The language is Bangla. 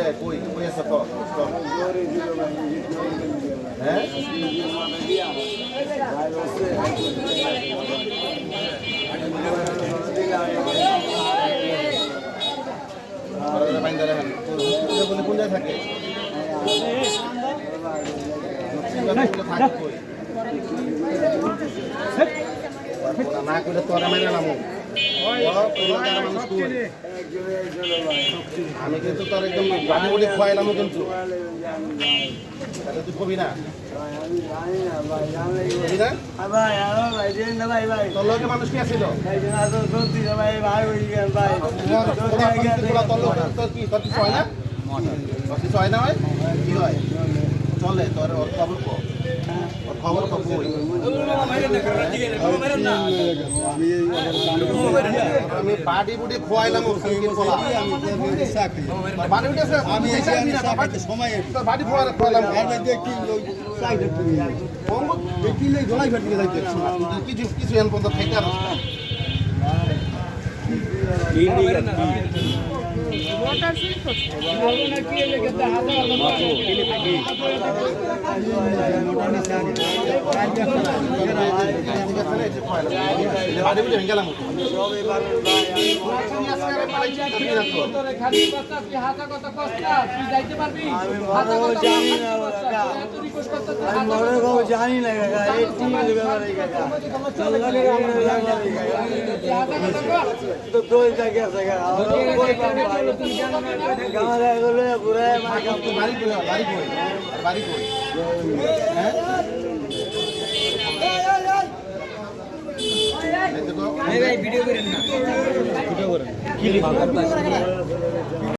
রে কই কই আছে তো হ্যাঁ কোন জায়গায় থাকে না করে তোরা মেরে নামো আমি কিন্তু তোর একদম গাড়ি মুড়ি খোয়াইলাম কিন্তু তুই কবি না তোর লোকে মানুষ কি আছিল তোর কিছু হয় না তোর কিছু হয় না হয় কি হয় চলে তোর ওর খবর ওর খবর কবই আমি বাড়ি বুড়ি খোয়াইলাম বাড়ি খোয়াইলাম কিছু কিছু এন পর্যন্ত খাইতে আর গেলাম জানি না ভিডিও করেন না ভিডিও করেন